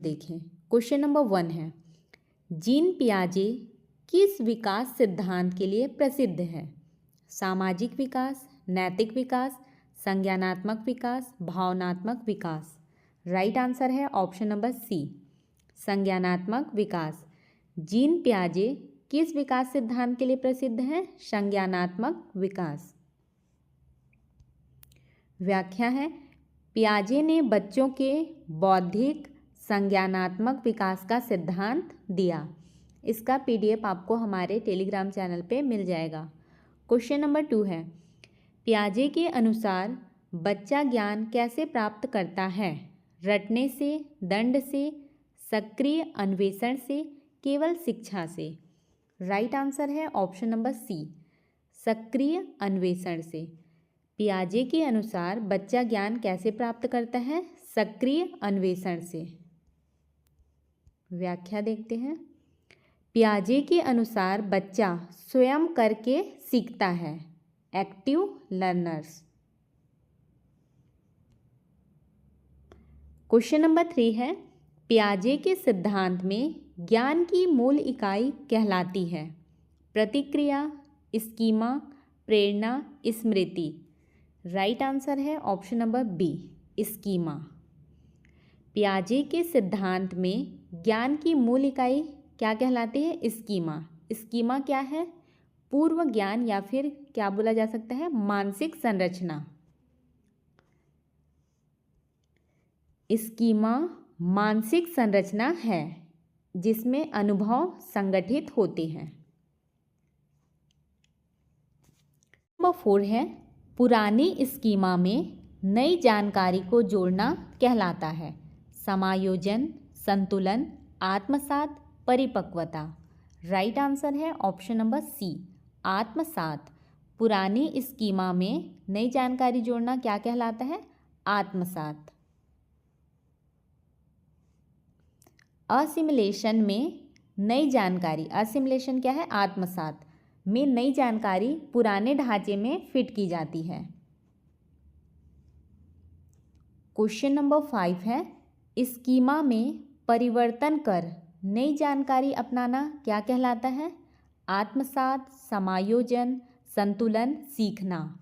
देखें, question number 1 है, gene पियाजे किस विकास सिद्धांत के लिए प्रसिद्ध है? सामाजिक विकास, नैतिक विकास, संज्ञानात्मक विकास, भावनात्मक विकास। राइट आंसर है ऑप्शन नंबर सी, संज्ञानात्मक विकास। जीन पियाजे किस विकास सिद्धांत के लिए प्रसिद्ध है? संज्ञानात्मक विकास। व्याख्या है, पियाजे ने बच्चों के बौद्धिक संज्ञानात्मक विकास का सिद्धांत दिया। इसका पीडीएफ आपको हमारे टेलीग्राम चैनल पे मिल जाएगा। क्वेश्चन नंबर 2 है, पियाजे के अनुसार बच्चा ज्ञान कैसे प्राप्त करता है? रटने से, दंड से, सक्रिय अन्वेषण से, केवल शिक्षा से। राइट आंसर है ऑप्शन नंबर सी, सक्रिय अन्वेषण से। पियाजे के अनुसार बच्चा ज्ञान कैसे प्राप्त करता है? सक्रिय अन्वेषण से। व्याख्या देखते हैं, पियाजे के अनुसार बच्चा स्वयं करके सीखता है, एक्टिव लर्नर्स। क्वेश्चन नंबर 3 है, पियाजे के सिद्धांत में ज्ञान की मूल इकाई कहलाती है? प्रतिक्रिया, स्कीमा, प्रेरणा, स्मृति। राइट आंसर है ऑप्शन नंबर बी, स्कीमा। पियाजे के सिद्धांत में ज्ञान की मूल इकाई क्या कहलाती है? स्कीमा। स्कीमा क्या है? पूर्व ज्ञान या फिर क्या बोला जा सकता है? मानसिक संरचना। स्कीमा मानसिक संरचना है जिसमें अनुभव संगठित होते हैं। नंबर 4 है, पुरानी स्कीमा में नई जानकारी को जोड़ना कहलाता है? समायोजन, संतुलन, आत्मसात, परिपक्वता। राइट आंसर है ऑप्शन नंबर सी, आत्मसात। पुरानी स्कीमा में नई जानकारी जोड़ना क्या कहलाता है? आत्मसात। असिमिलेशन में नई जानकारी, असिमिलेशन क्या है? आत्मसात में नई जानकारी पुराने ढांचे में फिट की जाती है। क्वेश्चन नंबर 5 है, स्कीमा में परिवर्तन कर नई जानकारी अपनाना क्या कहलाता है? आत्मसात, समायोजन, संतुलन, सीखना।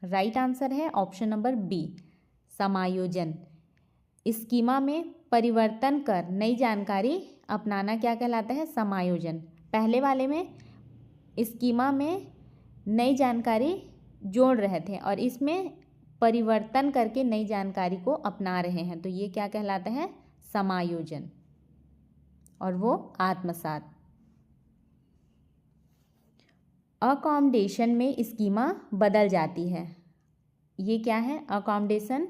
राइट आंसर है ऑप्शन नंबर बी, समायोजन। स्कीमा में परिवर्तन कर नई जानकारी अपनाना क्या कहलाता है? समायोजन। पहले वाले में स्कीमा में नई जानकारी जोड़ रहे थे और इसमें परिवर्तन करके नई जानकारी को अपना रहे हैं, तो ये क्या कहलाता है? समायोजन, और वो आत्मसात। अकोमोडेशन में स्कीमा बदल जाती है, ये क्या है? अकोमोडेशन।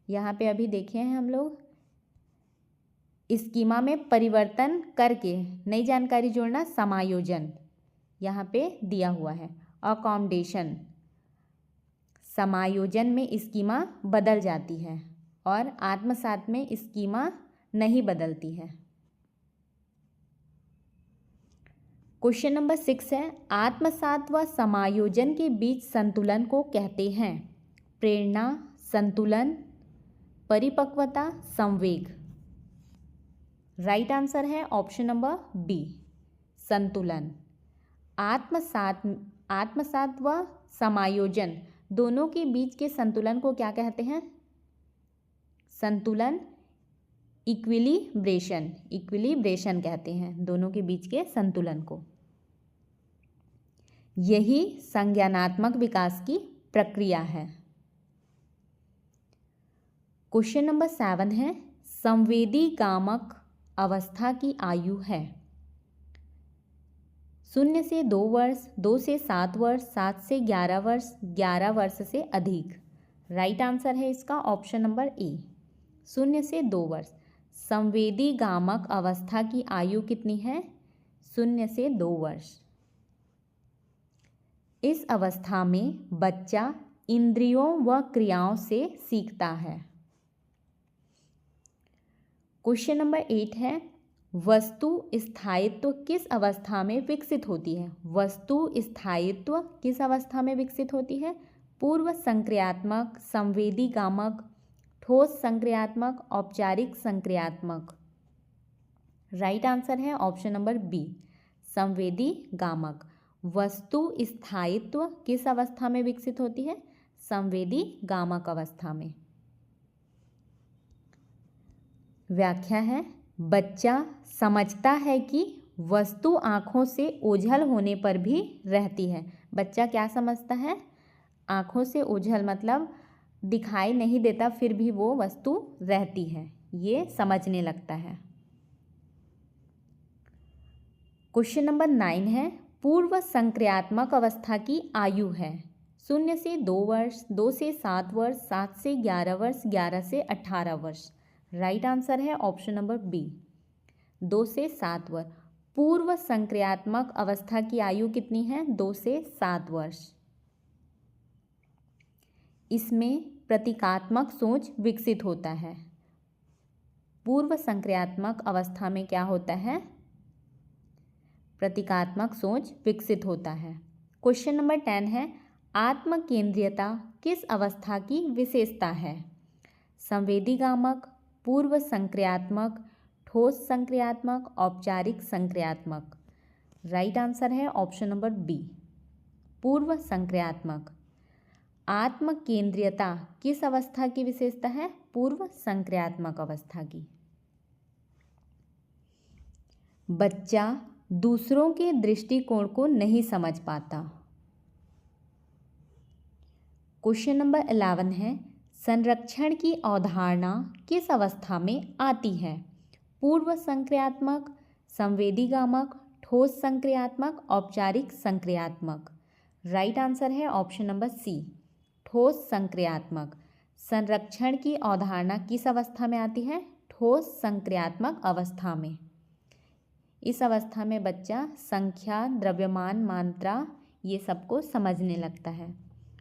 यहाँ पे अभी देखे हैं हम लोग, स्कीमा में परिवर्तन करके नई जानकारी जोड़ना समायोजन, यहाँ पे दिया हुआ है। अकोमोडेशन, समायोजन में स्कीमा बदल जाती है और आत्मसात में स्कीमा नहीं बदलती है। क्वेश्चन नंबर 6 है, आत्मसात व समायोजन के बीच संतुलन को कहते हैं? प्रेरणा, संतुलन, परिपक्वता, संवेग। राइट आंसर है ऑप्शन नंबर बी, संतुलन। आत्मसात व समायोजन दोनों के बीच के संतुलन को क्या कहते हैं? संतुलन, इक्विलिब्रेशन, इक्विलिब्रेशन कहते हैं दोनों के बीच के संतुलन को। यही संज्ञानात्मक विकास की प्रक्रिया है। क्वेश्चन नंबर 7 है, संवेदी गामक अवस्था की आयु है? 0 से 2 वर्ष, 2 से 7 वर्ष, 7 से 11 वर्ष, 11 वर्ष से अधिक। राइट आंसर है इसका ऑप्शन नंबर ए, 0 से 2 वर्ष। संवेदी गामक अवस्था की आयु कितनी है? 0 से 2 वर्ष। इस अवस्था में बच्चा इंद्रियों व क्रियाओं से सीखता है। क्वेश्चन नंबर 8 है, वस्तु स्थायित्व किस अवस्था में विकसित होती है? वस्तु स्थायित्व किस अवस्था में विकसित होती है? पूर्व संक्रियात्मक, संवेदी गामक, ठोस संक्रियात्मक, औपचारिक संक्रियात्मक। राइट आंसर है ऑप्शन नंबर बी, संवेदी गामक। वस्तु स्थायित्व किस अवस्था में विकसित होती है? संवेदी गामक अवस्था में। व्याख्या है, बच्चा समझता है कि वस्तु आँखों से ओझल होने पर भी रहती है। बच्चा क्या समझता है? आँखों से ओझल मतलब दिखाई नहीं देता फिर भी वो वस्तु रहती है, ये समझने लगता है। क्वेश्चन नंबर 9 है, पूर्व संक्रियात्मक अवस्था की आयु है 0 से 2 वर्ष, 2 से 7 वर्ष, 7 से 11 वर्ष, 11 से 18 वर्ष। राइट आंसर है ऑप्शन नंबर बी, 2 से 7 वर्ष। पूर्व संक्रियात्मक अवस्था की आयु कितनी है? 2 से 7 वर्ष। इसमें प्रतीकात्मक सोच विकसित होता है। पूर्व संक्रियात्मक अवस्था में क्या होता है? प्रतीकात्मक सोच विकसित होता है। क्वेश्चन नंबर 10 है, आत्म केंद्रीयता किस अवस्था की विशेषता है? संवेदी गामक, पूर्व संक्रियात्मक, ठोस संक्रियात्मक, औपचारिक संक्रियात्मक। राइट आंसर है ऑप्शन नंबर बी, पूर्व संक्रियात्मक। आत्म केंद्रीयता किस अवस्था की विशेषता है? पूर्व संक्रियात्मक अवस्था की। बच्चा दूसरों के दृष्टिकोण को नहीं समझ पाता। क्वेश्चन नंबर 11 है, संरक्षण की अवधारणा किस अवस्था में आती है? पूर्व संक्रियात्मक, संवेदी गामक, ठोस संक्रियात्मक, औपचारिक संक्रियात्मक। राइट आंसर है ऑप्शन नंबर सी, ठोस संक्रियात्मक। संरक्षण की अवधारणा किस अवस्था में आती है? ठोस संक्रियात्मक अवस्था में। इस अवस्था में बच्चा संख्या, द्रव्यमान, मात्रा ये सबको समझने लगता है।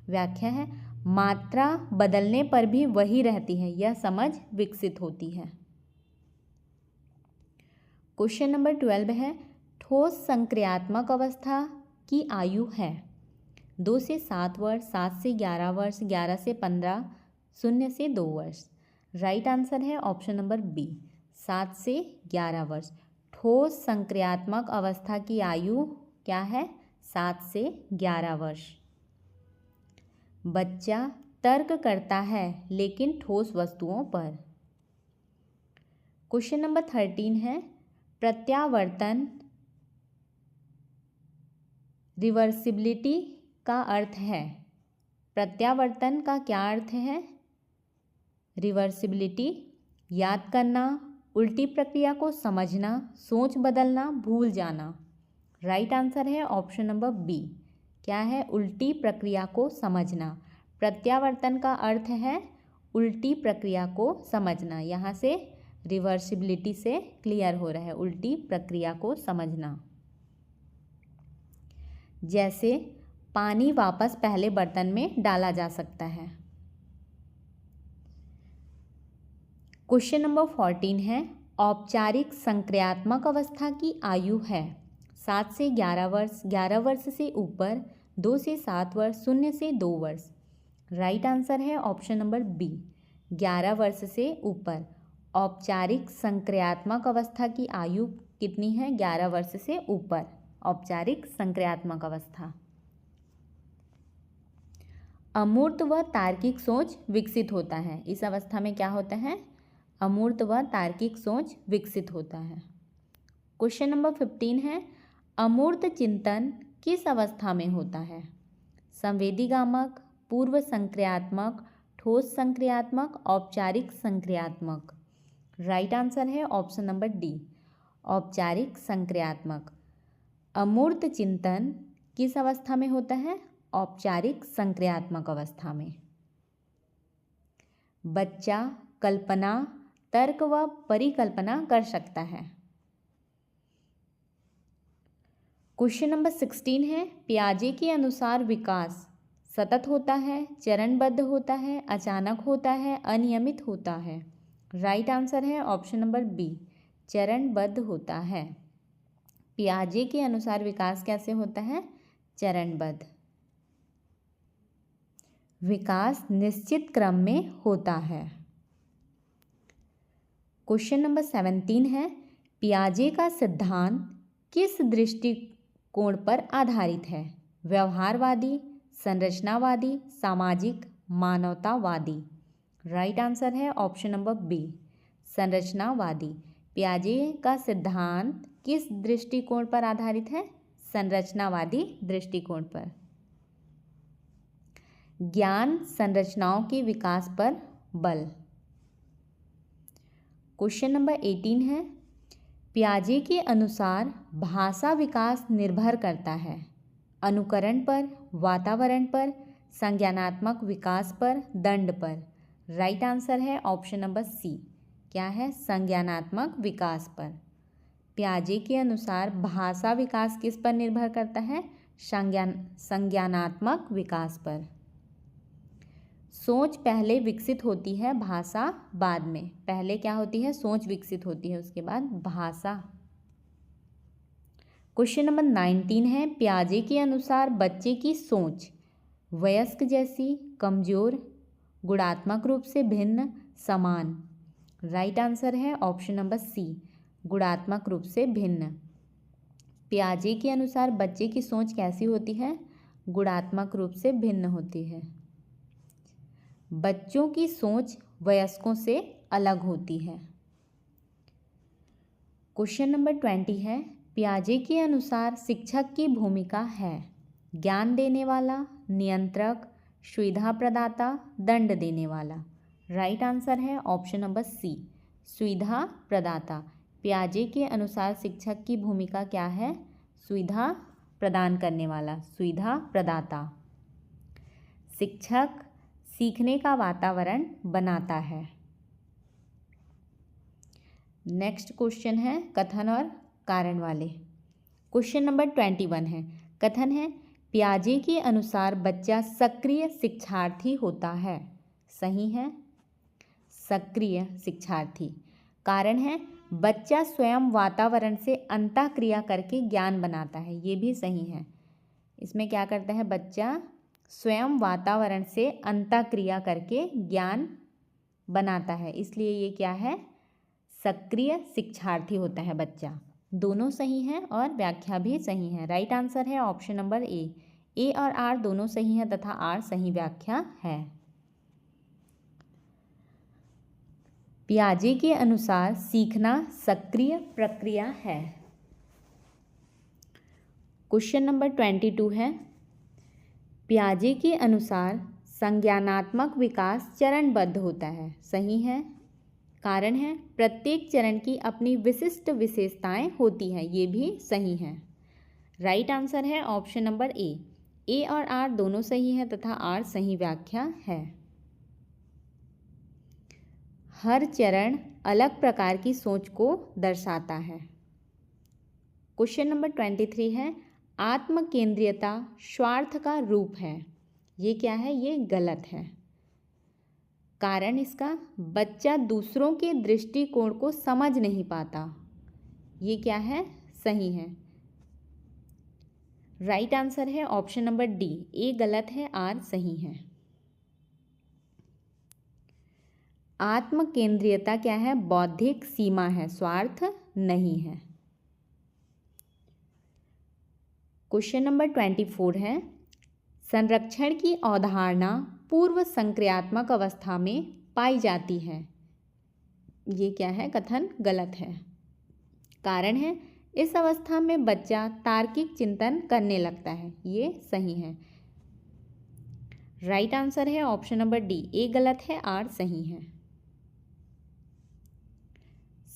व्याख्या है, मात्रा बदलने पर भी वही रहती है, यह समझ विकसित होती है। क्वेश्चन नंबर 12 है, ठोस संक्रियात्मक अवस्था की आयु है 2 से 7 वर्ष, 7 से 11 वर्ष, 11 से 15, 0 से 2 वर्ष। राइट आंसर है ऑप्शन नंबर बी, 7 से 11 वर्ष। ठोस संक्रियात्मक अवस्था की आयु क्या है? 7 से 11 वर्ष। बच्चा तर्क करता है लेकिन ठोस वस्तुओं पर। क्वेश्चन नंबर 13 है, प्रत्यावर्तन रिवर्सिबिलिटी का अर्थ है। प्रत्यावर्तन का क्या अर्थ है? रिवर्सिबिलिटी याद करना, उल्टी प्रक्रिया को समझना, सोच बदलना, भूल जाना। राइट आंसर है ऑप्शन नंबर बी, क्या है? उल्टी प्रक्रिया को समझना। प्रत्यावर्तन का अर्थ है उल्टी प्रक्रिया को समझना। यहाँ से रिवर्सिबिलिटी से क्लियर हो रहा है, उल्टी प्रक्रिया को समझना। जैसे पानी वापस पहले बर्तन में डाला जा सकता है। क्वेश्चन नंबर 14 है, औपचारिक संक्रियात्मक अवस्था की आयु है 7 से 11 वर्ष, 11 वर्ष से ऊपर, 2 से 7 वर्ष, 0 से 2 वर्ष। राइट आंसर है ऑप्शन नंबर बी, 11 वर्ष से ऊपर। औपचारिक संक्रियात्मक अवस्था की आयु कितनी है? 11 वर्ष से ऊपर। औपचारिक संक्रियात्मक अवस्था। अमूर्त व तार्किक सोच विकसित होता है। इस अवस्था में क्या होता है? अमूर्त व तार्किक सोच विकसित होता है। क्वेश्चन नंबर 15 है, अमूर्त चिंतन किस अवस्था में होता है? संवेदी गामक, पूर्व संक्रियात्मक, ठोस संक्रियात्मक, औपचारिक संक्रियात्मक। राइट आंसर है ऑप्शन नंबर डी, औपचारिक संक्रियात्मक। अमूर्त चिंतन किस अवस्था में होता है? औपचारिक संक्रियात्मक अवस्था में। बच्चा कल्पना, तर्क व परिकल्पना कर सकता है। क्वेश्चन नंबर 16 है, पियाजे के अनुसार विकास सतत होता है, चरणबद्ध होता है, अचानक होता है, अनियमित होता है। राइट आंसर है ऑप्शन नंबर बी, चरणबद्ध होता है। पियाजे के अनुसार विकास कैसे होता है? चरणबद्ध। विकास निश्चित क्रम में होता है। क्वेश्चन नंबर 17 है, पियाजे का सिद्धांत किस दृष्टिकोण पर आधारित है? व्यवहारवादी, संरचनावादी, सामाजिक, मानवतावादी। राइट आंसर है ऑप्शन नंबर बी, संरचनावादी। पियाजे का सिद्धांत किस दृष्टिकोण पर आधारित है? संरचनावादी दृष्टिकोण पर। ज्ञान संरचनाओं के विकास पर बल। क्वेश्चन नंबर 18 है, पियाजे के अनुसार भाषा विकास निर्भर करता है अनुकरण पर, वातावरण पर, संज्ञानात्मक विकास पर, दंड पर। राइट आंसर है ऑप्शन नंबर सी, क्या है? संज्ञानात्मक विकास पर। पियाजे के अनुसार भाषा विकास किस पर निर्भर करता है? संज्ञानात्मक विकास पर। सोच पहले विकसित होती है, भाषा बाद में। पहले क्या होती है? सोच विकसित होती है, उसके बाद भाषा। क्वेश्चन नंबर 19 है, पियाजे के अनुसार बच्चे की सोच वयस्क जैसी, कमजोर, गुणात्मक रूप से भिन्न, समान। राइट आंसर है ऑप्शन नंबर सी, गुणात्मक रूप से भिन्न। पियाजे के अनुसार बच्चे की सोच कैसी होती है? गुणात्मक रूप से भिन्न होती है। बच्चों की सोच वयस्कों से अलग होती है। क्वेश्चन नंबर 20 है, पियाजे के अनुसार शिक्षक की भूमिका है ज्ञान देने वाला, नियंत्रक, सुविधा प्रदाता, दंड देने वाला। राइट आंसर है ऑप्शन नंबर सी, सुविधा प्रदाता। पियाजे के अनुसार शिक्षक की भूमिका क्या है? सुविधा प्रदान करने वाला, सुविधा प्रदाता। शिक्षक सीखने का वातावरण बनाता है। नेक्स्ट क्वेश्चन है कथन और कारण वाले। क्वेश्चन नंबर 21 है, कथन है, पियाजे के अनुसार बच्चा सक्रिय शिक्षार्थी होता है। सही है, सक्रिय शिक्षार्थी। कारण है, बच्चा स्वयं वातावरण से अंतःक्रिया करके ज्ञान बनाता है। ये भी सही है। इसमें क्या करता है? बच्चा स्वयं वातावरण से अंतःक्रिया करके ज्ञान बनाता है, इसलिए ये क्या है? सक्रिय शिक्षार्थी होता है बच्चा। दोनों सही हैं और व्याख्या भी सही है। राइट आंसर है ऑप्शन नंबर ए और आर दोनों सही है तथा आर सही व्याख्या है। पियाजे के अनुसार सीखना सक्रिय प्रक्रिया है। क्वेश्चन नंबर 22 है, पियाजे के अनुसार संज्ञानात्मक विकास चरणबद्ध होता है। सही है। कारण है, प्रत्येक चरण की अपनी विशिष्ट विशेषताएं होती हैं। ये भी सही है। राइट आंसर है ऑप्शन नंबर ए और आर दोनों सही है तथा आर सही व्याख्या है। हर चरण अलग प्रकार की सोच को दर्शाता है। क्वेश्चन नंबर 23 है, आत्म केंद्रियता स्वार्थ का रूप है। ये क्या है? ये गलत है। कारण इसका, बच्चा दूसरों के दृष्टिकोण को समझ नहीं पाता। ये क्या है? सही है। राइट आंसर है ऑप्शन नंबर डी, ए गलत है, आर सही है। आत्म केंद्रियता क्या है? बौद्धिक सीमा है, स्वार्थ नहीं है। क्वेश्चन नंबर 24 है, संरक्षण की अवधारणा पूर्व संक्रियात्मक अवस्था में पाई जाती है। ये क्या है? कथन गलत है। कारण है, इस अवस्था में बच्चा तार्किक चिंतन करने लगता है। ये सही है। राइट आंसर है ऑप्शन नंबर डी, ए गलत है, आर सही है।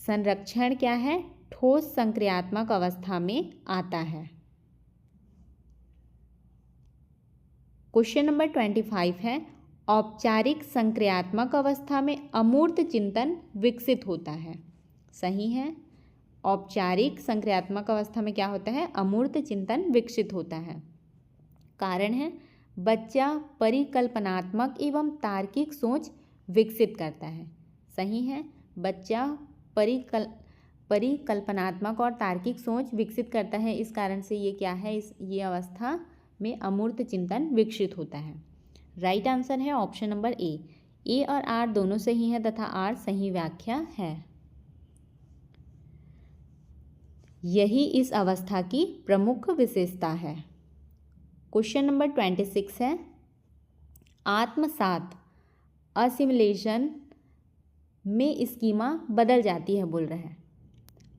संरक्षण क्या है? ठोस संक्रियात्मक अवस्था में आता है। क्वेश्चन नंबर 25 है, औपचारिक संक्रियात्मक अवस्था में अमूर्त चिंतन विकसित होता है। सही है। औपचारिक संक्रियात्मक अवस्था में क्या होता है? अमूर्त चिंतन विकसित होता है। कारण है, बच्चा परिकल्पनात्मक एवं तार्किक सोच विकसित करता है। सही है। बच्चा परिकल्पनात्मक और तार्किक सोच विकसित करता है, इस कारण से ये क्या है? ये अवस्था में अमूर्त चिंतन विकसित होता है। राइट आंसर है ऑप्शन नंबर ए और आर दोनों सही है तथा आर सही व्याख्या है। यही इस अवस्था की प्रमुख विशेषता है। क्वेश्चन नंबर 26 है, आत्मसात असिमिलेशन में स्कीमा बदल जाती है बोल रहे हैं।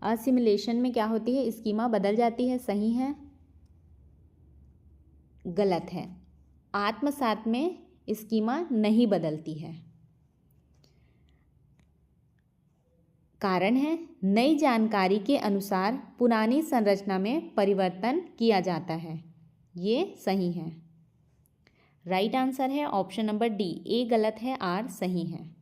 असिमिलेशन में क्या होती है? स्कीमा बदल जाती है। सही है, गलत है। आत्मसात में स्कीमा नहीं बदलती है। कारण है, नई जानकारी के अनुसार पुरानी संरचना में परिवर्तन किया जाता है। ये सही है। राइट आंसर है ऑप्शन नंबर डी। ए गलत है, आर सही है।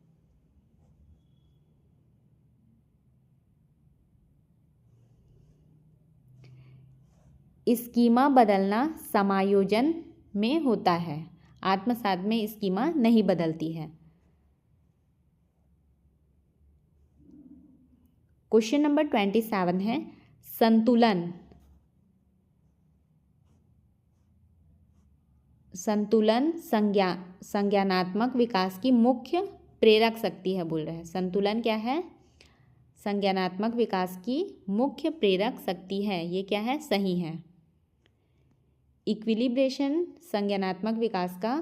स्कीमा बदलना समायोजन में होता है, आत्मसात में स्कीमा नहीं बदलती है। क्वेश्चन नंबर 27 है, संतुलन संज्ञानात्मक विकास की मुख्य प्रेरक शक्ति है बोल रहे हैं। संतुलन क्या है? संज्ञानात्मक विकास की मुख्य प्रेरक शक्ति है। ये क्या है? सही है। इक्विलिब्रेशन संज्ञानात्मक विकास का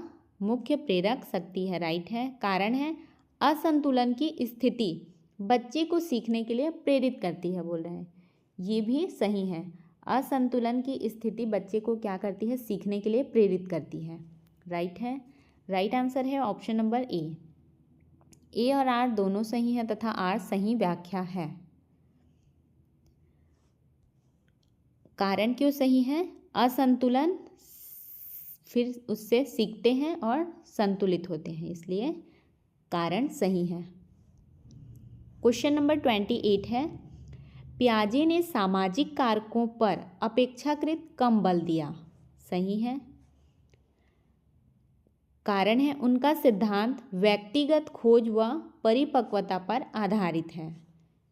मुख्य प्रेरक शक्ति है। राइट है। कारण है, असंतुलन की स्थिति बच्चे को सीखने के लिए प्रेरित करती है बोल रहे हैं। ये भी सही है। असंतुलन की स्थिति बच्चे को क्या करती है? सीखने के लिए प्रेरित करती है। राइट है। राइट आंसर है ऑप्शन नंबर ए। ए और आर दोनों सही हैं तथा आर सही व्याख्या है। कारण क्यों सही है? असंतुलन, फिर उससे सीखते हैं और संतुलित होते हैं, इसलिए कारण सही है। क्वेश्चन नंबर 28 है, पियाजे ने सामाजिक कारकों पर अपेक्षाकृत कम बल दिया। सही है। कारण है, उनका सिद्धांत व्यक्तिगत खोज व परिपक्वता पर आधारित है।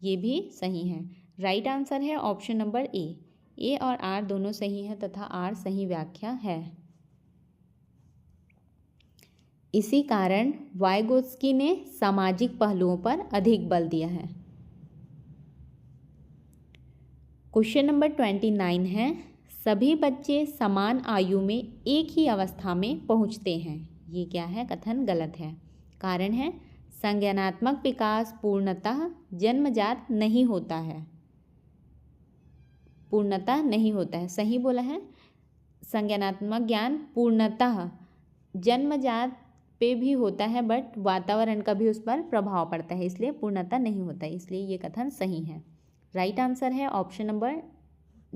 ये भी सही है। राइट आंसर है ऑप्शन नंबर ए। ए और आर दोनों सही है तथा आर सही व्याख्या है। इसी कारण वाइगोत्स्की ने सामाजिक पहलुओं पर अधिक बल दिया है। क्वेश्चन नंबर 29 है, सभी बच्चे समान आयु में एक ही अवस्था में पहुंचते हैं। ये क्या है? कथन गलत है। कारण है, संज्ञानात्मक विकास पूर्णतः जन्मजात नहीं होता है। पूर्णतः नहीं होता है, सही बोला है। संज्ञानात्मक ज्ञान पूर्णतः जन्मजात पे भी होता है, बट वातावरण का भी उस पर प्रभाव पड़ता है, इसलिए पूर्णतः नहीं होता है। इसलिए ये कथन सही है। राइट आंसर है ऑप्शन नंबर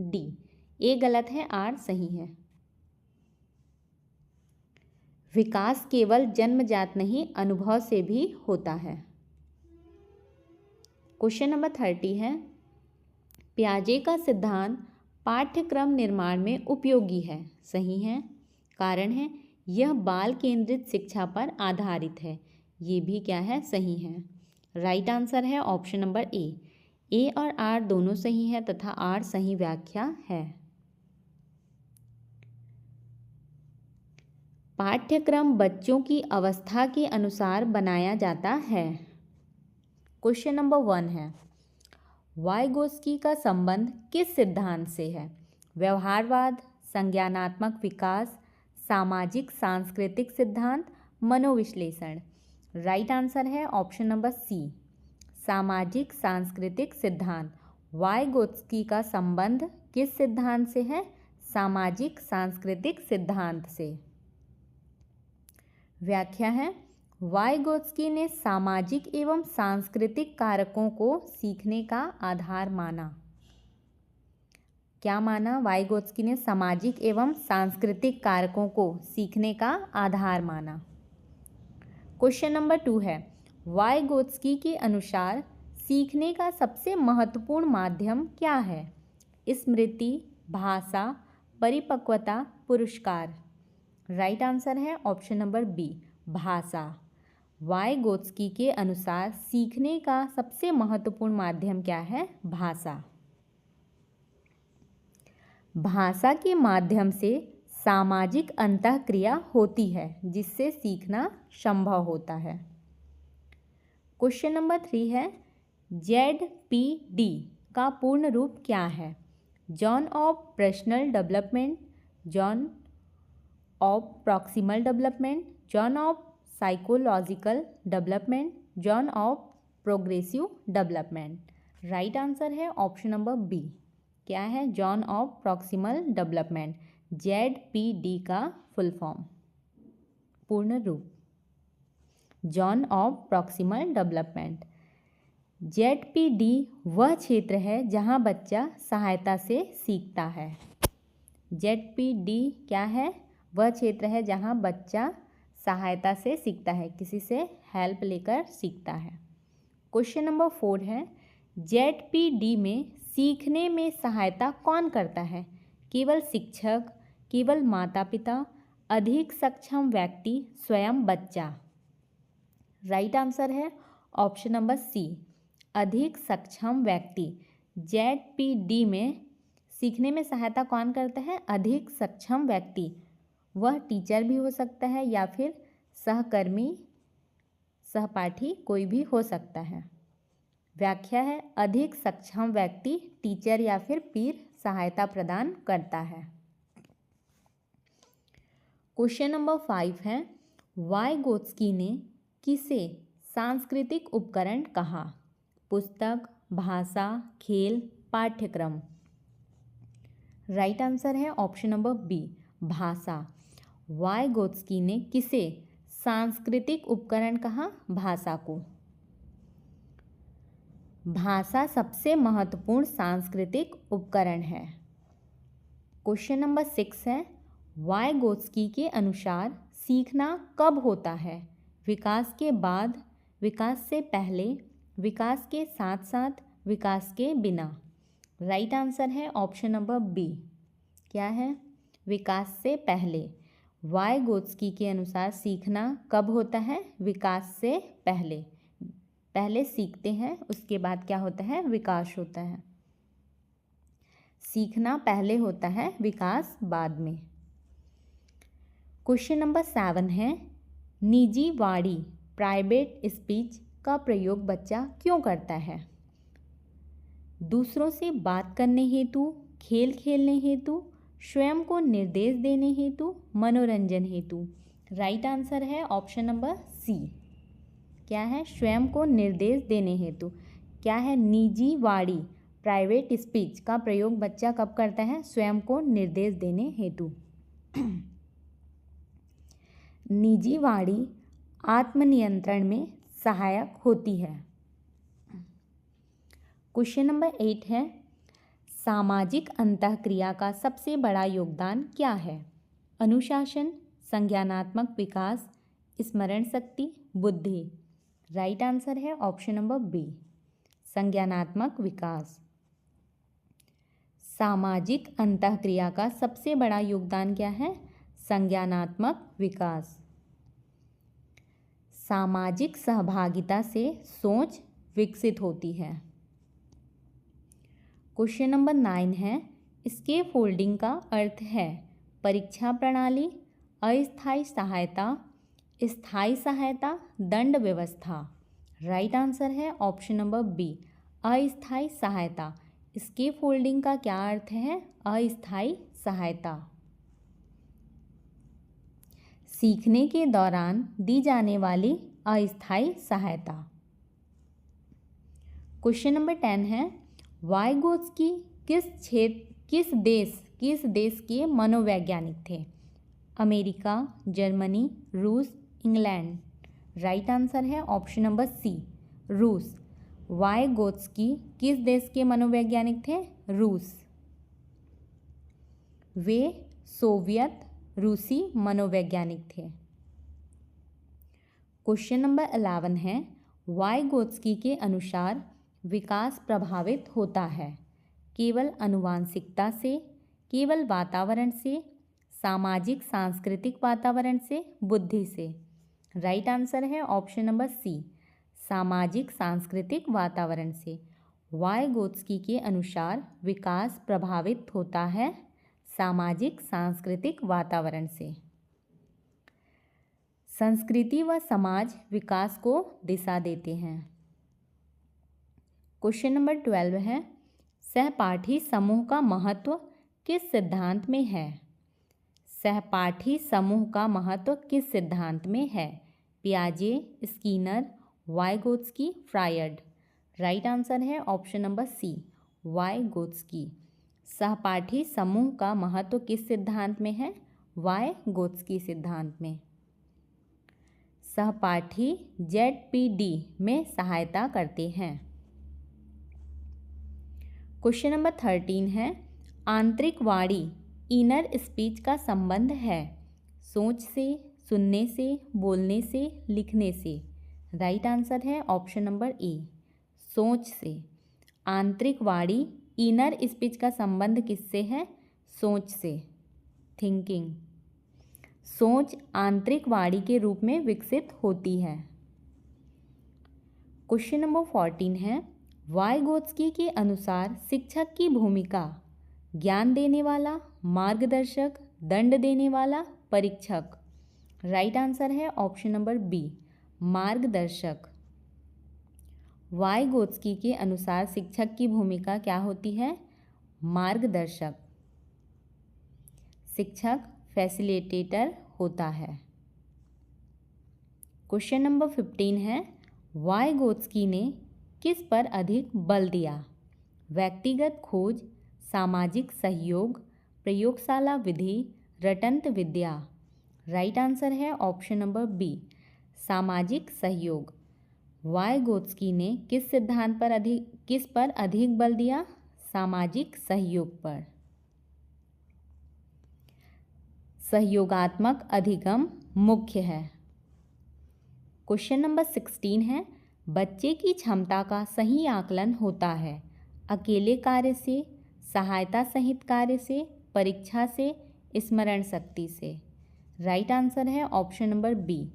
डी। ए गलत है, आर सही है। विकास केवल जन्मजात नहीं, अनुभव से भी होता है। क्वेश्चन नंबर 30 है, पियाजे का सिद्धांत पाठ्यक्रम निर्माण में उपयोगी है। सही है। कारण है, यह बाल केंद्रित शिक्षा पर आधारित है। ये भी क्या है? सही है। राइट आंसर है ऑप्शन नंबर ए। ए और आर दोनों सही है तथा आर सही व्याख्या है। पाठ्यक्रम बच्चों की अवस्था के अनुसार बनाया जाता है। क्वेश्चन नंबर 1 है, वाइगोत्स्की का संबंध किस सिद्धांत से है? व्यवहारवाद, संज्ञानात्मक विकास, सामाजिक सांस्कृतिक सिद्धांत, मनोविश्लेषण। राइट आंसर है ऑप्शन नंबर सी, सामाजिक सांस्कृतिक सिद्धांत। वाइगोत्स्की का संबंध किस सिद्धांत से है? सामाजिक सांस्कृतिक सिद्धांत से। व्याख्या है, वाइगोत्स्की ने सामाजिक एवं सांस्कृतिक कारकों को सीखने का आधार माना। क्या माना? वाइगोत्स्की ने सामाजिक एवं सांस्कृतिक कारकों को सीखने का आधार माना। क्वेश्चन नंबर 2 है, वाइगोत्स्की के अनुसार सीखने का सबसे महत्वपूर्ण माध्यम क्या है? स्मृति, भाषा, परिपक्वता, पुरस्कार। राइट आंसर है ऑप्शन नंबर बी, भाषा। वाइगोत्स्की के अनुसार सीखने का सबसे महत्वपूर्ण माध्यम क्या है? भाषा। भाषा के माध्यम से सामाजिक अंतःक्रिया होती है, जिससे सीखना संभव होता है। क्वेश्चन नंबर 3 है, ZPD का पूर्ण रूप क्या है? John of personal development, John of proximal development, John of psychological development, John of progressive development. Right answer है ऑप्शन नंबर बी। क्या है? John of proximal development. ZPD का फुल फॉर्म, पूर्ण रूप, John of proximal development. ZPD वह क्षेत्र है जहां बच्चा सहायता से सीखता है। ZPD क्या है? वह क्षेत्र है जहां बच्चा सहायता से सीखता है, किसी से हेल्प लेकर सीखता है। क्वेश्चन नंबर 4 है, ZPD में सीखने में सहायता कौन करता है? केवल शिक्षक, केवल माता पिता, अधिक सक्षम व्यक्ति, स्वयं बच्चा। राइट आंसर है ऑप्शन नंबर सी, अधिक सक्षम व्यक्ति। ZPD में सीखने में सहायता कौन करता है? अधिक सक्षम व्यक्ति। वह टीचर भी हो सकता है या फिर सहकर्मी, सहपाठी, कोई भी हो सकता है। व्याख्या है, अधिक सक्षम व्यक्ति टीचर या फिर पीर सहायता प्रदान करता है। क्वेश्चन नंबर 5 है, वाइगोत्स्की ने किसे सांस्कृतिक उपकरण कहा? पुस्तक, भाषा, खेल, पाठ्यक्रम। राइट आंसर है ऑप्शन नंबर बी, भाषा। वाइगोत्स्की ने किसे सांस्कृतिक उपकरण कहा? भाषा को। भाषा सबसे महत्वपूर्ण सांस्कृतिक उपकरण है। क्वेश्चन नंबर 6 है, वाइगोत्स्की के अनुसार सीखना कब होता है? विकास के बाद, विकास से पहले, विकास के साथ साथ, विकास के बिना। राइट आंसर है ऑप्शन नंबर बी। क्या है? विकास से पहले। वाइगोत्स्की के अनुसार सीखना कब होता है? विकास से पहले। पहले सीखते हैं, उसके बाद क्या होता है? विकास होता है। सीखना पहले होता है, विकास बाद में। क्वेश्चन नंबर 7 है, निजी वाणी, प्राइवेट स्पीच का प्रयोग बच्चा क्यों करता है? दूसरों से बात करने हेतु, खेल खेलने हेतु, स्वयं को निर्देश देने हेतु, मनोरंजन हेतु। राइट आंसर है ऑप्शन नंबर सी। क्या है? स्वयं को निर्देश देने हेतु। क्या है? निजी वाणी, प्राइवेट स्पीच का प्रयोग बच्चा कब करता है? स्वयं को निर्देश देने हेतु। निजी वाणी आत्मनियंत्रण में सहायक होती है। क्वेश्चन नंबर 8 है, सामाजिक अंतःक्रिया का सबसे बड़ा योगदान क्या है? अनुशासन, संज्ञानात्मक विकास, स्मरण शक्ति, बुद्धि। राइट आंसर है ऑप्शन नंबर बी, संज्ञानात्मक विकास। सामाजिक अंतःक्रिया का सबसे बड़ा योगदान क्या है? संज्ञानात्मक विकास। सामाजिक सहभागिता से सोच विकसित होती है। क्वेश्चन नंबर 9 है, स्कैफोल्डिंग का अर्थ है परीक्षा प्रणाली, अस्थायी सहायता, स्थायी सहायता, दंड व्यवस्था। राइट आंसर है ऑप्शन नंबर बी, अस्थायी सहायता। स्कैफोल्डिंग का क्या अर्थ है? अस्थायी सहायता। सीखने के दौरान दी जाने वाली अस्थायी सहायता। क्वेश्चन नंबर 10 है, वाइगोत्स्की किस देश के मनोवैज्ञानिक थे? अमेरिका, जर्मनी, रूस, इंग्लैंड। राइट आंसर है ऑप्शन नंबर सी, रूस। वाइगोत्स्की किस देश के मनोवैज्ञानिक थे? रूस। वे सोवियत रूसी मनोवैज्ञानिक थे। क्वेश्चन नंबर 11 है, वाइगोत्स्की के अनुसार विकास प्रभावित होता है केवल आनुवांशिकता से, केवल वातावरण से, सामाजिक सांस्कृतिक वातावरण से, बुद्धि से। राइट आंसर है ऑप्शन नंबर सी, सामाजिक सांस्कृतिक वातावरण से। वाइगोत्स्की के अनुसार विकास प्रभावित होता है सामाजिक सांस्कृतिक वातावरण से। संस्कृति व समाज विकास को दिशा देते हैं। क्वेश्चन नंबर 12 है, सहपाठी समूह का महत्व किस सिद्धांत में है? सहपाठी समूह का महत्व किस सिद्धांत में है? पियाजे, Skinner, Vygotsky, Freud. Right answer है ऑप्शन नंबर सी, वाइगोत्स्की। सहपाठी समूह का महत्व किस सिद्धांत में है? वाइगोत्स्की सिद्धांत में। सहपाठी ZPD में सहायता करते हैं। क्वेश्चन नंबर 13 है, आंतरिक वाणी इनर स्पीच का संबंध है सोच से, सुनने से, बोलने से, लिखने से। राइट आंसर है ऑप्शन नंबर ए, सोच से। आंतरिक वाणी इनर स्पीच का संबंध किससे है? सोच से, थिंकिंग। सोच आंतरिक वाणी के रूप में विकसित होती है। क्वेश्चन नंबर 14 है, वाइगोत्स्की के अनुसार शिक्षक की भूमिका ज्ञान देने वाला, मार्गदर्शक, दंड देने वाला, परीक्षक। राइट आंसर है ऑप्शन नंबर बी, मार्गदर्शक। वाइगोत्स्की के अनुसार शिक्षक की भूमिका क्या होती है? मार्गदर्शक। शिक्षक फैसिलिटेटर होता है। क्वेश्चन नंबर 15 है, वाइगोत्स्की ने किस पर अधिक बल दिया? व्यक्तिगत खोज, सामाजिक सहयोग, प्रयोगशाला विधि, रटंत विद्या। राइट आंसर है ऑप्शन नंबर बी, सामाजिक सहयोग। वाइगोत्स्की ने किस पर अधिक बल दिया? सामाजिक सहयोग पर। सहयोगात्मक अधिगम मुख्य है। क्वेश्चन नंबर 16 है, बच्चे की क्षमता का सही आकलन होता है अकेले कार्य से, सहायता सहित कार्य से, परीक्षा से, स्मरण शक्ति से। राइट आंसर है ऑप्शन नंबर बी,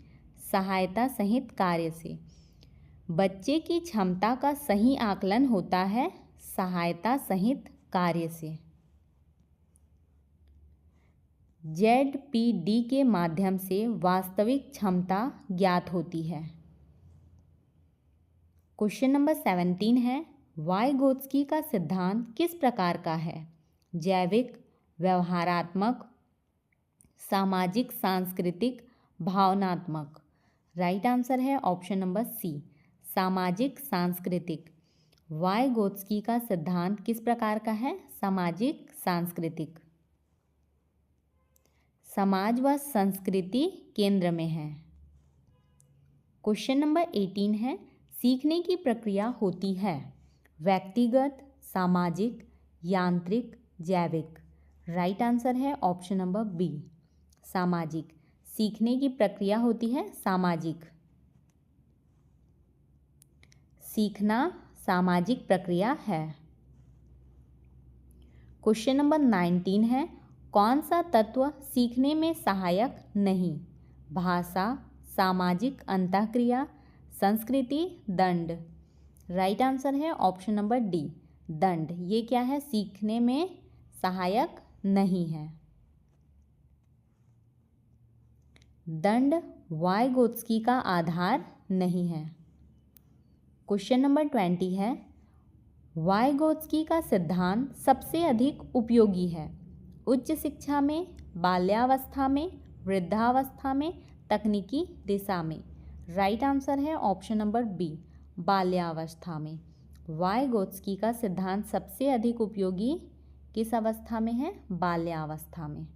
सहायता सहित कार्य से। बच्चे की क्षमता का सही आकलन होता है सहायता सहित कार्य से। ZPD के माध्यम से वास्तविक क्षमता ज्ञात होती है। क्वेश्चन नंबर 17 है, वाइगोत्स्की का सिद्धांत किस प्रकार का है? जैविक, व्यवहारात्मक, सामाजिक, सांस्कृतिक, भावनात्मक। राइट आंसर है ऑप्शन नंबर सी, सामाजिक सांस्कृतिक। वाइगोत्स्की का सिद्धांत किस प्रकार का है? सामाजिक सांस्कृतिक। समाज व संस्कृति केंद्र में है। क्वेश्चन नंबर 18 है, सीखने की प्रक्रिया होती है व्यक्तिगत, सामाजिक, यांत्रिक, जैविक। राइट आंसर है ऑप्शन नंबर बी, सामाजिक। सीखने की प्रक्रिया होती है सामाजिक। सीखना सामाजिक प्रक्रिया है। क्वेश्चन नंबर 19 है, कौन सा तत्व सीखने में सहायक नहीं? भाषा, सामाजिक अंतःक्रिया, संस्कृति, दंड। राइट आंसर है ऑप्शन नंबर डी, दंड। ये क्या है? सीखने में सहायक नहीं है। दंड वाइगोत्स्की का आधार नहीं है। क्वेश्चन नंबर 20 है, वाइगोत्स्की का सिद्धांत सबसे अधिक उपयोगी है उच्च शिक्षा में, बाल्यावस्था में, वृद्धावस्था में, तकनीकी दिशा में। राइट आंसर है ऑप्शन नंबर बी, बाल्यावस्था में। वाइगोत्स्की का सिद्धांत सबसे अधिक उपयोगी किस अवस्था में है? बाल्यावस्था में।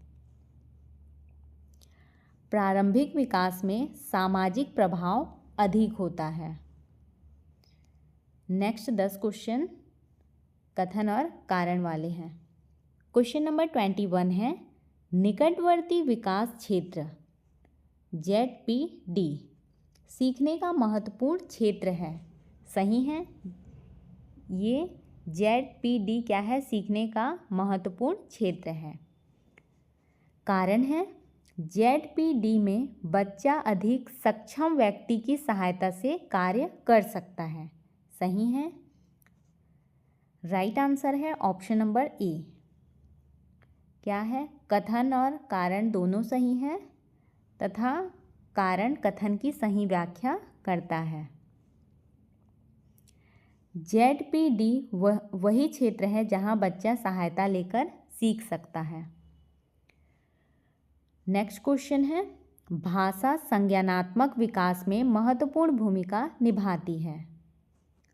प्रारंभिक विकास में सामाजिक प्रभाव अधिक होता है। नेक्स्ट 10 क्वेश्चन कथन और कारण वाले हैं। क्वेश्चन नंबर 21 है, निकटवर्ती विकास क्षेत्र ZPD सीखने का महत्वपूर्ण क्षेत्र है। सही है, ये ZPD क्या है? सीखने का महत्वपूर्ण क्षेत्र है। कारण है, ZPD में बच्चा अधिक सक्षम व्यक्ति की सहायता से कार्य कर सकता है। सही है, राइट आंसर है ऑप्शन नंबर ए। क्या है? कथन और कारण दोनों सही हैं तथा कारण कथन की सही व्याख्या करता है। ZPD वही क्षेत्र है जहां बच्चा सहायता लेकर सीख सकता है। नेक्स्ट क्वेश्चन है, भाषा संज्ञानात्मक विकास में महत्वपूर्ण भूमिका निभाती है।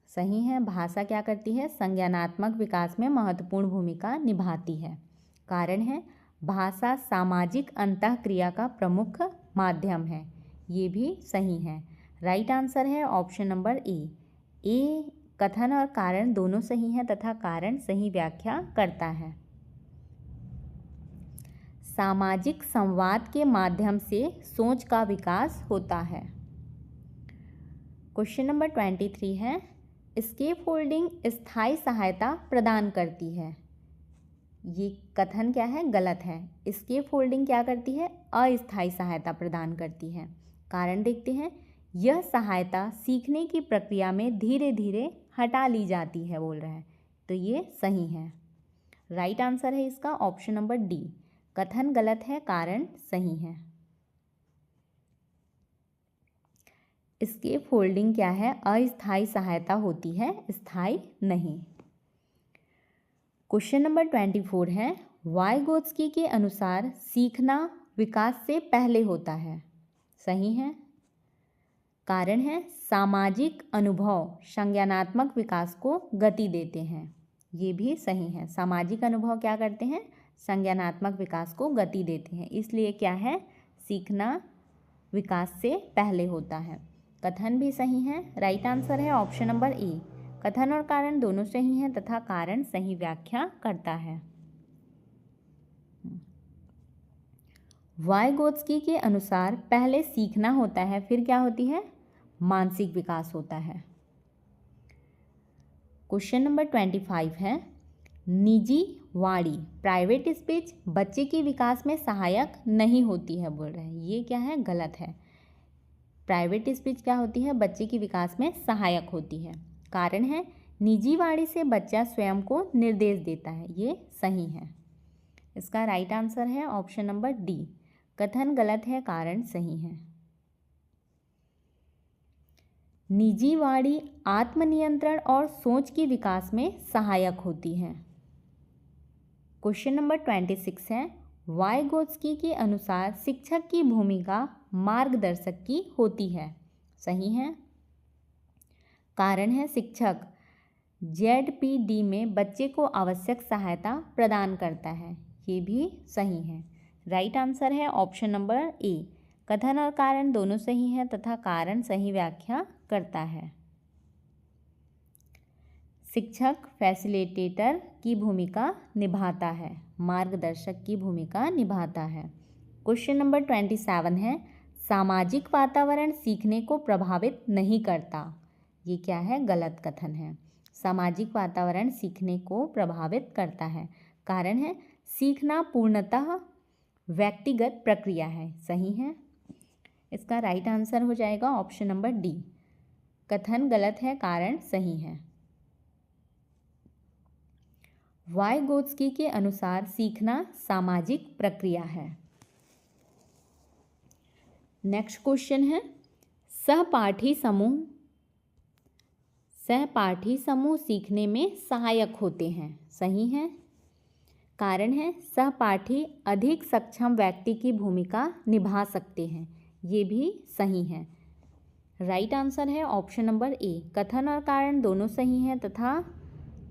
सही है, भाषा क्या करती है, संज्ञानात्मक विकास में महत्वपूर्ण भूमिका निभाती है। कारण है, भाषा सामाजिक अंतःक्रिया का प्रमुख माध्यम है। ये भी सही है। राइट आंसर है ऑप्शन नंबर ए। कथन और कारण दोनों सही हैं तथा कारण सही व्याख्या करता है। सामाजिक संवाद के माध्यम से सोच का विकास होता है। क्वेश्चन नंबर 23 है, स्केप होल्डिंग स्थायी सहायता प्रदान करती है। ये कथन क्या है, गलत है। स्केप होल्डिंग क्या करती है, अस्थायी सहायता प्रदान करती है। कारण देखते हैं, यह सहायता सीखने की प्रक्रिया में धीरे धीरे हटा ली जाती है, बोल रहा है, तो ये सही है। राइट आंसर है इसका ऑप्शन नंबर डी। कथन गलत है, कारण सही है। स्केप होल्डिंग क्या है, अस्थायी सहायता होती है, स्थायी नहीं। क्वेश्चन नंबर 24 है, वाइगोत्स्की के अनुसार सीखना विकास से पहले होता है। सही है। कारण है, सामाजिक अनुभव संज्ञानात्मक विकास को गति देते हैं। ये भी सही है। सामाजिक अनुभव क्या करते हैं, संज्ञानात्मक विकास को गति देते हैं, इसलिए क्या है, सीखना विकास से पहले होता है। कथन भी सही है। राइट आंसर है ऑप्शन नंबर ए। कथन और कारण दोनों सही हैं तथा कारण सही व्याख्या करता है। वाइगोत्स्की के अनुसार पहले सीखना होता है, फिर क्या होती है, मानसिक विकास होता है। क्वेश्चन नंबर 25 है, निजी वाणी प्राइवेट स्पीच बच्चे के विकास में सहायक नहीं होती है, बोल रहे हैं। ये क्या है, गलत है। प्राइवेट स्पीच क्या होती है, बच्चे के विकास में सहायक होती है। कारण है, निजी वाणी से बच्चा स्वयं को निर्देश देता है। ये सही है। इसका राइट आंसर है ऑप्शन नंबर डी। कथन गलत है, कारण सही है। निजी वाणी आत्मनियंत्रण और सोच के विकास में सहायक होती है। क्वेश्चन नंबर 26 है, वाइगोत्स्की के अनुसार शिक्षक की भूमिका मार्गदर्शक की होती है। सही है। कारण है, शिक्षक ZPD में बच्चे को आवश्यक सहायता प्रदान करता है। ये भी सही है। राइट आंसर है ऑप्शन नंबर ए। कथन और कारण दोनों सही हैं तथा कारण सही व्याख्या करता है। शिक्षक फैसिलिटेटर की भूमिका निभाता है, मार्गदर्शक की भूमिका निभाता है। क्वेश्चन नंबर 27 है, सामाजिक वातावरण सीखने को प्रभावित नहीं करता। ये क्या है, गलत कथन है। सामाजिक वातावरण सीखने को प्रभावित करता है। कारण है, सीखना पूर्णतः व्यक्तिगत प्रक्रिया है। सही है। इसका राइट आंसर हो जाएगा ऑप्शन नंबर डी। कथन गलत है, कारण सही है। वाइगोत्स्की के अनुसार सीखना सामाजिक प्रक्रिया है। नेक्स्ट क्वेश्चन है, सहपाठी समूह सीखने में सहायक होते हैं। सही है। कारण है, सहपाठी अधिक सक्षम व्यक्ति की भूमिका निभा सकते हैं। ये भी सही है। राइट आंसर है ऑप्शन नंबर ए। कथन और कारण दोनों सही हैं तथा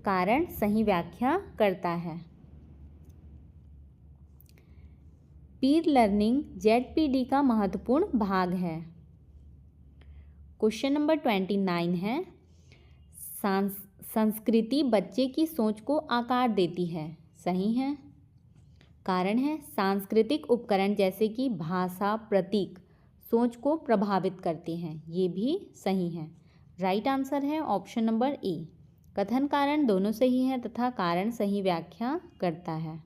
कारण सही व्याख्या करता है। पीर लर्निंग ZPD का महत्वपूर्ण भाग है। क्वेश्चन नंबर 29 है, संस्कृति बच्चे की सोच को आकार देती है। सही है। कारण है, सांस्कृतिक उपकरण जैसे कि भाषा, प्रतीक सोच को प्रभावित करते हैं। ये भी सही है। राइट आंसर है ऑप्शन नंबर ए। कथन कारण दोनों सही हैं तथा कारण सही व्याख्या करता है।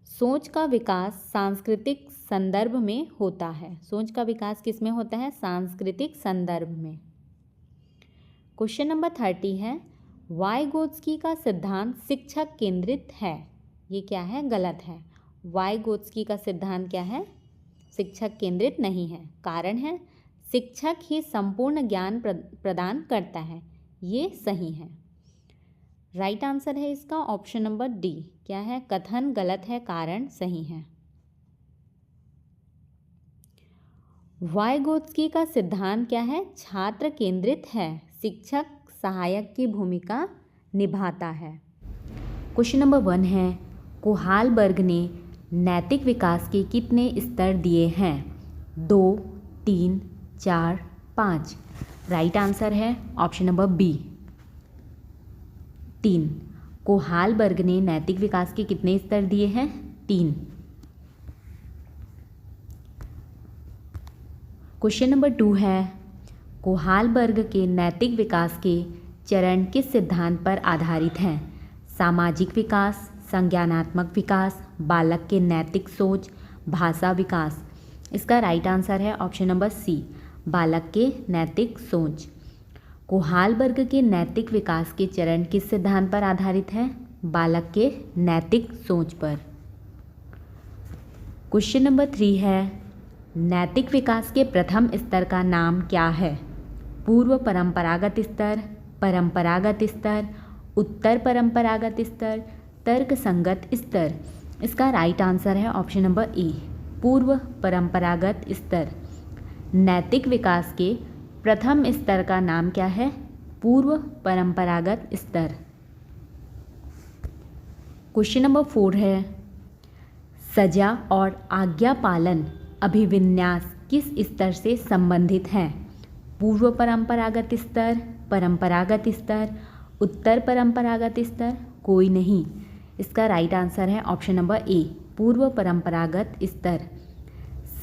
सोच का विकास सांस्कृतिक संदर्भ में होता है। सोच का विकास किस में होता है, सांस्कृतिक संदर्भ में। क्वेश्चन नंबर 30 है, वाइगोत्स्की का सिद्धांत शिक्षक केंद्रित है। ये क्या है, गलत है। वाइगोत्स्की का सिद्धांत क्या है, शिक्षक केंद्रित नहीं है। कारण है, शिक्षक ही संपूर्ण ज्ञान प्रदान करता है। ये सही है। राइट आंसर है इसका ऑप्शन नंबर डी। क्या है? कथन गलत है, कारण सही है। वाइगोत्स्की का सिद्धांत क्या है? छात्र केंद्रित है, शिक्षक सहायक की भूमिका निभाता है। क्वेश्चन नंबर 1 है, कोहालबर्ग ने नैतिक विकास के कितने स्तर दिए हैं? 2, 3, 4, 5। राइट आंसर है ऑप्शन नंबर बी 3। कोहालबर्ग ने नैतिक विकास के कितने स्तर दिए हैं? 3। क्वेश्चन नंबर 2 है, कोहालबर्ग के नैतिक विकास के चरण किस सिद्धांत पर आधारित हैं? सामाजिक विकास, संज्ञानात्मक विकास, बालक के नैतिक सोच, भाषा विकास। इसका राइट आंसर है ऑप्शन नंबर सी, बालक के नैतिक सोच। कोहालबर्ग के नैतिक विकास के चरण किस सिद्धांत पर आधारित है? बालक के नैतिक सोच पर। क्वेश्चन नंबर 3 है, नैतिक विकास के प्रथम स्तर का नाम क्या है? पूर्व परंपरागत स्तर, परंपरागत स्तर, उत्तर परंपरागत स्तर, तर्क संगत स्तर। इसका राइट आंसर है ऑप्शन नंबर ए, पूर्व परंपरागत स्तर। नैतिक विकास के प्रथम स्तर का नाम क्या है? पूर्व परंपरागत स्तर। क्वेश्चन नंबर 4 है, सजा और आज्ञा पालन अभिविन्यास किस स्तर से संबंधित हैं? पूर्व परंपरागत स्तर, परंपरागत स्तर, उत्तर परंपरागत स्तर, कोई नहीं। इसका राइट आंसर है ऑप्शन नंबर ए, पूर्व परंपरागत स्तर।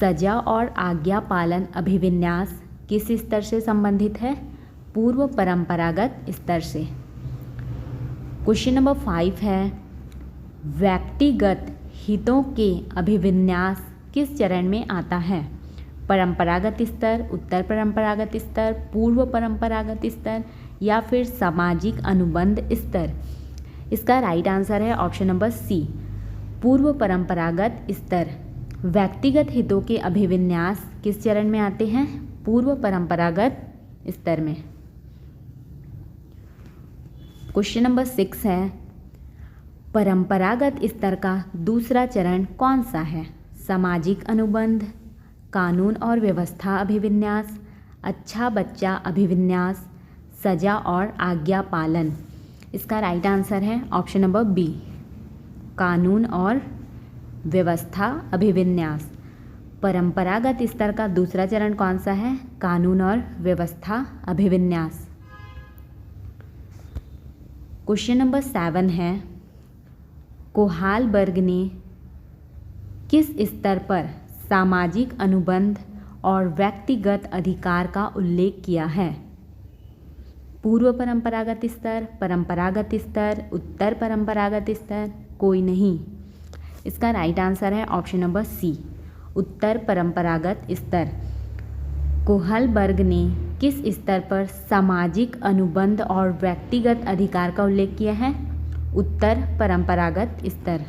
सजा और आज्ञा पालन अभिविन्यास किस स्तर से संबंधित है? पूर्व परंपरागत स्तर से। क्वेश्चन नंबर 5 है, व्यक्तिगत हितों के अभिविन्यास किस चरण में आता है? परंपरागत स्तर, उत्तर परंपरागत स्तर, पूर्व परंपरागत स्तर या फिर सामाजिक अनुबंध स्तर। इसका राइट आंसर है ऑप्शन नंबर सी, पूर्व परंपरागत स्तर। व्यक्तिगत हितों के अभिविन्यास किस चरण में आते हैं? पूर्व परंपरागत स्तर में। क्वेश्चन नंबर 6 है, परंपरागत स्तर का दूसरा चरण कौन सा है? सामाजिक अनुबंध, कानून और व्यवस्था अभिविन्यास, अच्छा बच्चा अभिविन्यास, सजा और आज्ञा पालन। इसका राइट आंसर है ऑप्शन नंबर बी, कानून और व्यवस्था अभिविन्यास। परंपरागत स्तर का दूसरा चरण कौन सा है? कानून और व्यवस्था अभिविन्यास। क्वेश्चन नंबर 7 है, कोहालबर्ग ने किस स्तर पर सामाजिक अनुबंध और व्यक्तिगत अधिकार का उल्लेख किया है? पूर्व परंपरागत स्तर, परंपरागत स्तर, उत्तर परंपरागत स्तर, कोई नहीं। इसका राइट आंसर है ऑप्शन नंबर सी, उत्तर परंपरागत स्तर। कोहालबर्ग ने किस स्तर पर सामाजिक अनुबंध और व्यक्तिगत अधिकार का उल्लेख किया है? उत्तर परंपरागत स्तर।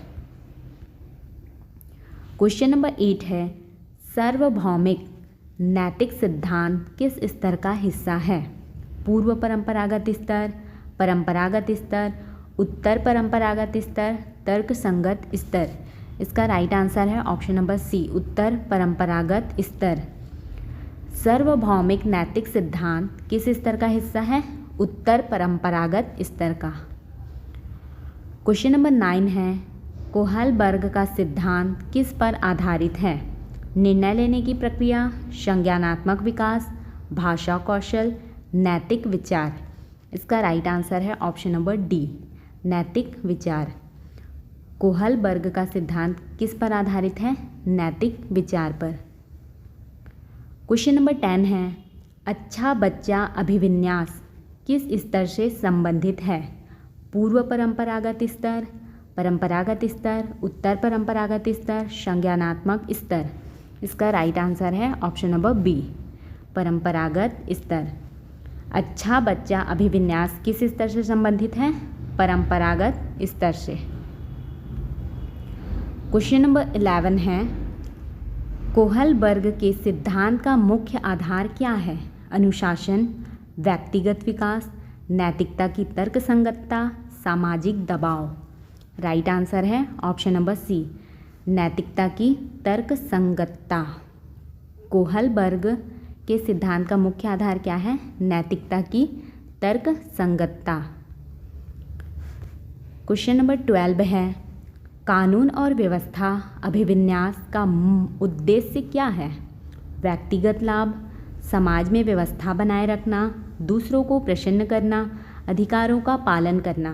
क्वेश्चन नंबर 8 है, सार्वभौमिक नैतिक सिद्धांत किस स्तर का हिस्सा है? पूर्व परंपरागत स्तर, परंपरागत स्तर, उत्तर परंपरागत स्तर, तर्क संगत स्तर। इसका राइट आंसर है ऑप्शन नंबर सी, उत्तर परंपरागत स्तर। सार्वभौमिक नैतिक सिद्धांत किस स्तर का हिस्सा है? उत्तर परंपरागत स्तर का। क्वेश्चन नंबर 9 है, कोहालबर्ग का सिद्धांत किस पर आधारित है? निर्णय लेने की प्रक्रिया, संज्ञानात्मक विकास, भाषा कौशल, नैतिक विचार। इसका राइट आंसर है ऑप्शन नंबर डी, नैतिक विचार। कोहालबर्ग का सिद्धांत किस पर आधारित है? नैतिक विचार पर। क्वेश्चन नंबर 10 है, अच्छा बच्चा अभिविन्यास किस स्तर से संबंधित है? पूर्व परंपरागत स्तर, परंपरागत स्तर, उत्तर परंपरागत स्तर, संज्ञानात्मक स्तर। इसका राइट आंसर है ऑप्शन नंबर बी, परंपरागत स्तर। अच्छा बच्चा अभिविन्यास किस स्तर से संबंधित है? परंपरागत स्तर से। क्वेश्चन नंबर 11 है, कोहलबर्ग के सिद्धांत का मुख्य आधार क्या है? अनुशासन, व्यक्तिगत विकास, नैतिकता की तर्कसंगतता, सामाजिक दबाव। राइट आंसर है ऑप्शन नंबर सी, नैतिकता की तर्कसंगतता। कोहलबर्ग के सिद्धांत का मुख्य आधार क्या है? नैतिकता की तर्कसंगतता। क्वेश्चन नंबर 12 है, कानून और व्यवस्था अभिविन्यास का उद्देश्य क्या है? व्यक्तिगत लाभ, समाज में व्यवस्था बनाए रखना, दूसरों को प्रसन्न करना, अधिकारों का पालन करना।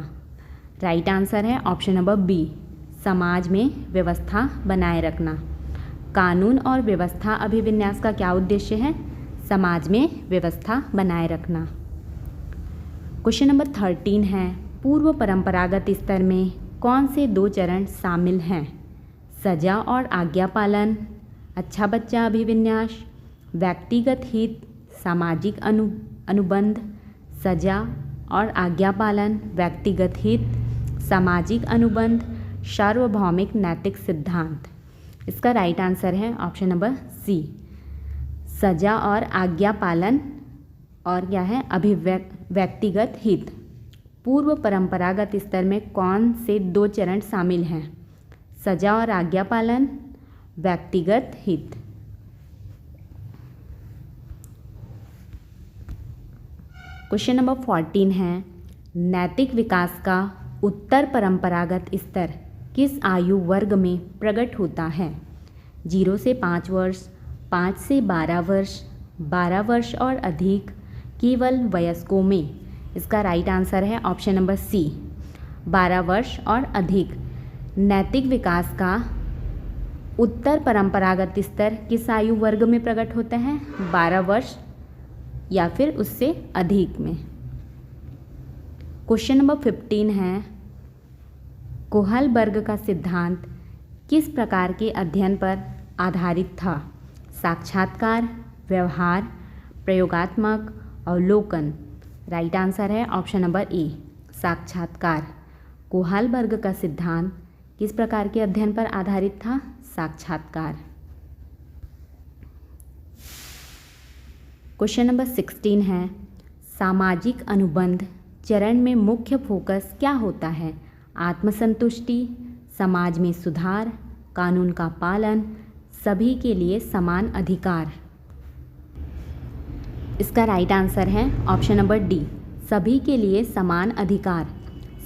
राइट आंसर है ऑप्शन नंबर बी, समाज में व्यवस्था बनाए रखना। कानून और व्यवस्था अभिविन्यास का क्या उद्देश्य है? समाज में व्यवस्था बनाए रखना। क्वेश्चन नंबर 13 है, पूर्व परंपरागत स्तर में कौन से 2 चरण शामिल हैं? सजा और आज्ञा पालन, अच्छा बच्चा अभिविन्यास, व्यक्तिगत हित, सामाजिक अनुबंध। सजा और आज्ञा पालन, व्यक्तिगत हित, सामाजिक अनुबंध, सार्वभौमिक नैतिक सिद्धांत। इसका राइट आंसर है ऑप्शन नंबर सी, सजा और आज्ञा पालन और क्या है? व्यक्तिगत हित। पूर्व परंपरागत स्तर में कौन से 2 चरण शामिल हैं? सजा और आज्ञा पालन, व्यक्तिगत हित। क्वेश्चन नंबर 14 है, नैतिक विकास का उत्तर परंपरागत स्तर किस आयु वर्ग में प्रकट होता है? 0 से 5 वर्ष, 5 से 12 वर्ष, 12 वर्ष और अधिक, केवल वयस्कों में। इसका राइट आंसर है ऑप्शन नंबर सी, 12 वर्ष और अधिक। नैतिक विकास का उत्तर परंपरागत स्तर किस आयु वर्ग में प्रकट होता है? 12 वर्ष या फिर उससे अधिक में। क्वेश्चन नंबर 15 है, कोहलबर्ग का सिद्धांत किस प्रकार के अध्ययन पर आधारित था? साक्षात्कार, व्यवहार, प्रयोगात्मक, अवलोकन। राइट आंसर है ऑप्शन नंबर ए, साक्षात्कार। कोहलबर्ग का सिद्धांत किस प्रकार के अध्ययन पर आधारित था? साक्षात्कार। क्वेश्चन नंबर 16 है, सामाजिक अनुबंध चरण में मुख्य फोकस क्या होता है? आत्मसंतुष्टि, समाज में सुधार, कानून का पालन, सभी के लिए समान अधिकार। इसका राइट आंसर है ऑप्शन नंबर डी, सभी के लिए समान अधिकार।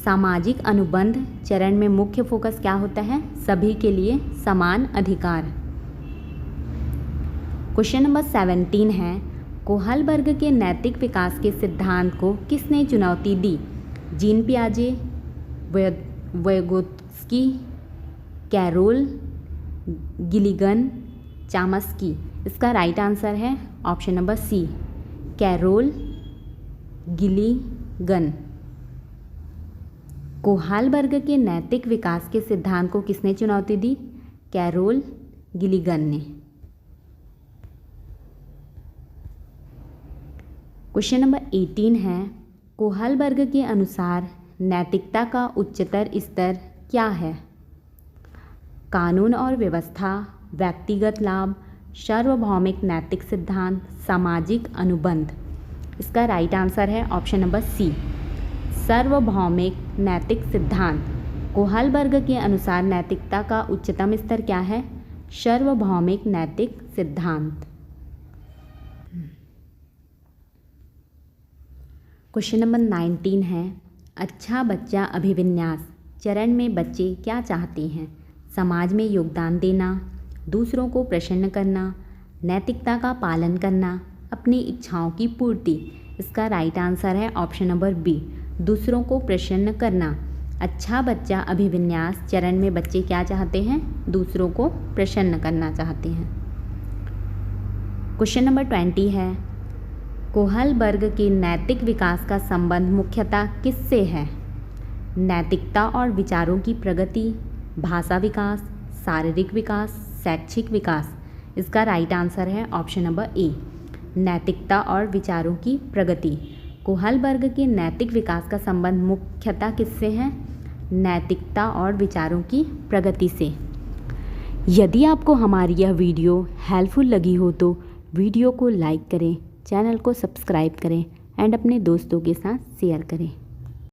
सामाजिक अनुबंध चरण में मुख्य फोकस क्या होता है? सभी के लिए समान अधिकार। क्वेश्चन नंबर 17 है, कोहलबर्ग के नैतिक विकास के सिद्धांत को किसने चुनौती दी? जीन पियाजे, वायगोत्स्की, कैरोल, गिलिगन, चामस्की। इसका राइट आंसर है option number C, Carol Gilligan. Kohlberg के नैतिक विकास के सिद्धांत को किसने चुनौती दी? कैरोल गिलिगन ने। क्वेश्चन नंबर 18 है, कोहलबर्ग के अनुसार नैतिकता का उच्चतर स्तर क्या है? कानून और व्यवस्था, व्यक्तिगत लाभ, सार्वभौमिक नैतिक सिद्धांत, सामाजिक अनुबंध। इसका राइट आंसर है ऑप्शन नंबर सी, सार्वभौमिक नैतिक सिद्धांत। कोहलबर्ग के अनुसार नैतिकता का उच्चतम स्तर क्या है? सार्वभौमिक नैतिक सिद्धांत। क्वेश्चन नंबर 19 है, अच्छा बच्चा अभिविन्यास चरण में बच्चे क्या चाहते हैं? समाज में योगदान देना, दूसरों को प्रसन्न करना, नैतिकता का पालन करना, अपनी इच्छाओं की पूर्ति। इसका राइट आंसर है ऑप्शन नंबर बी, दूसरों को प्रसन्न करना। अच्छा बच्चा अभिविन्यास चरण में बच्चे क्या चाहते हैं? दूसरों को प्रसन्न करना चाहते हैं। क्वेश्चन नंबर 20 है, कोहलबर्ग के नैतिक विकास का संबंध मुख्यतः किससे है? नैतिकता और विचारों की प्रगति, भाषा विकास, शारीरिक विकास, शैक्षिक विकास। इसका राइट आंसर है ऑप्शन नंबर ए, नैतिकता और विचारों की प्रगति। कोहलबर्ग के नैतिक विकास का संबंध मुख्यतः किससे है? नैतिकता और विचारों की प्रगति से। यदि आपको हमारी यह वीडियो हेल्पफुल लगी हो तो वीडियो को लाइक करें, चैनल को सब्सक्राइब करें एंड अपने दोस्तों के साथ शेयर करें।